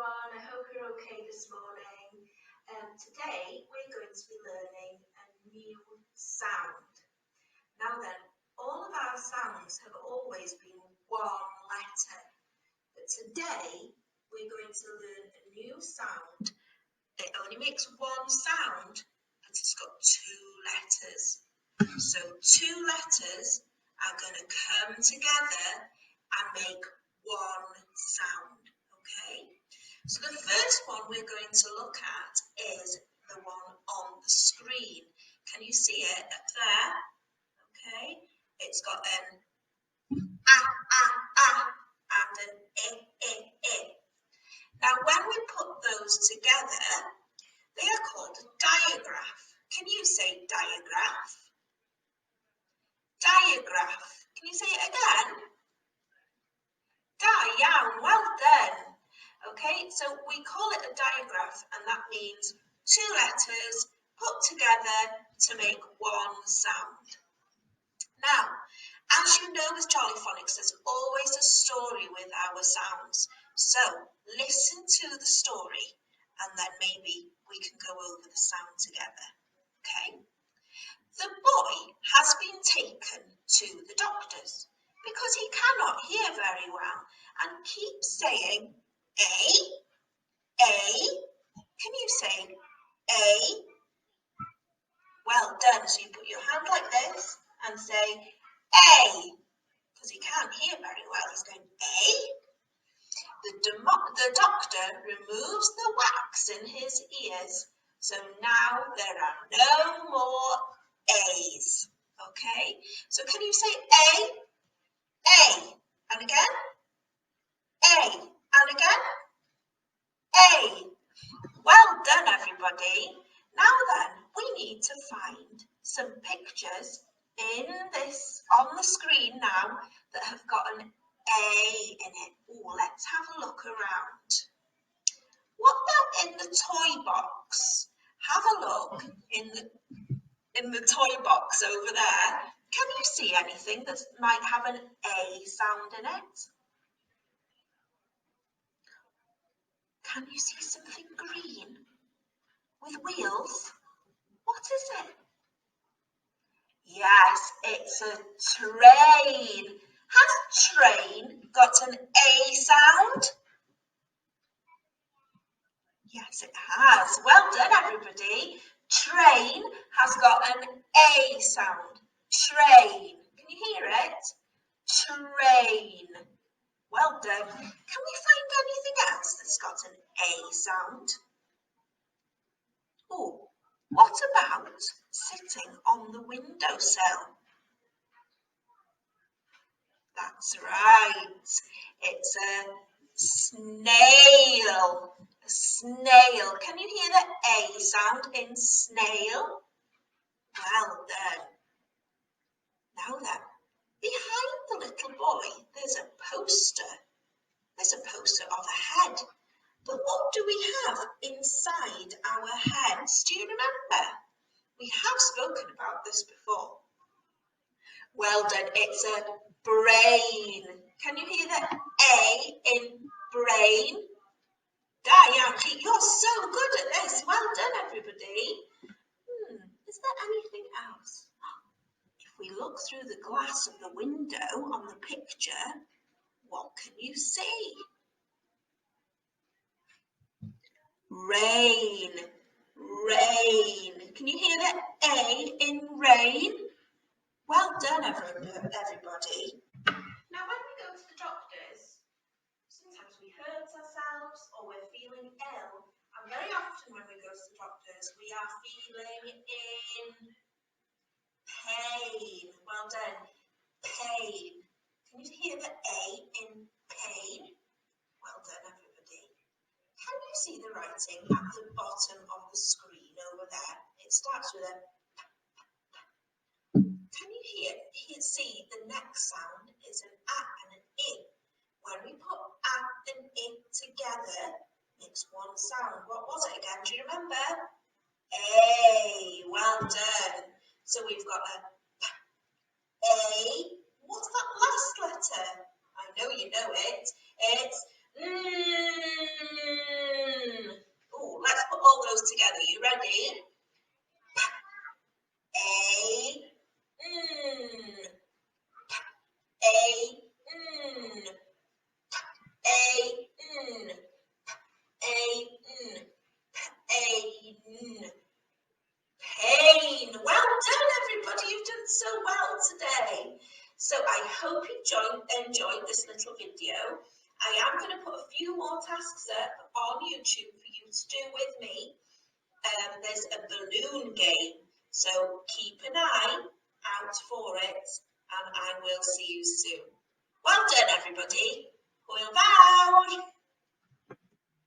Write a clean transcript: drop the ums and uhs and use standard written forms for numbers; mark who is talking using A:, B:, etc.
A: everyone, I hope you're okay this morning. Today we're going to be learning a new sound. Now then, all of our sounds have always been one letter, but today we're going to learn a new sound. It only makes one sound, but it's got two letters. So two letters are going to come together and make one sound. Okay, so the first one we're going to look at is the one on the screen. Can you see it up there? Okay, it's got an and an I. Now when we put those together, they are called a digraph. Can you say digraph? Digraph. Can you say it again? Yeah, well done. Okay, so we call it a digraph, and that means two letters put together to make one sound. Now, as you know with Jolly Phonics, there's always a story with our sounds. So listen to the story, and then maybe we can go over the sound together. Okay? The boy has been taken to the doctor's because he cannot hear very well and keeps saying A. Can you say A? Well done. So you put your hand like this and say A, because he can't hear very well. He's going A. The doctor removes the wax in his ears, so now there are no more A's. Okay, so can you say A? And again, A, and again, A. Well done, everybody. Now then, we need to find some pictures on the screen now that have got an A in it. Oh, let's have a look around. What about in the toy box? Have a look in the toy box over there. Can you see anything that might have an A sound in it? Can you see something green with wheels? What is it? Yes, it's a train. Has train got an A sound? Yes, it has. Well done, everybody. Train has got an A sound. Train. Can you hear it? Train. Well done. Can we find anything else that's got an A sound? Oh, what about sitting on the windowsill? That's right. It's a snail. A snail. Can you hear the A sound in snail? Well done. Now then, behind the little boy, there's a poster. There's a poster of a head. But what do we have inside our heads? Do you remember? We have spoken about this before. Well done, it's a brain. Can you hear the A in brain? Yankee, you're so good at this. Well done, everybody. Is there anything else? If we look through the glass of the window on the picture, what can you see? Rain. Rain. Can you hear the A in rain? Well done, everybody. Now, when we go to the doctors, sometimes we hurt ourselves or we're feeling ill. And very often when we go to the doctors, we are feeling in pain. Well done. Pain. Can you hear the A in pain? Well done, everybody. Can you see the writing at the bottom of the screen over there? It starts with a. Can you see the next sound is an A and an I? When we put A and I together, makes one sound. What was it again? Do you remember? A. Well done. So we've got a A. What's that last letter? I know you know it. It's So I hope you enjoyed this little video. I am going to put a few more tasks up on YouTube for you to do with me. There's a balloon game, so keep an eye out for it, and I will see you soon. Well done, everybody. Hwyl fawr!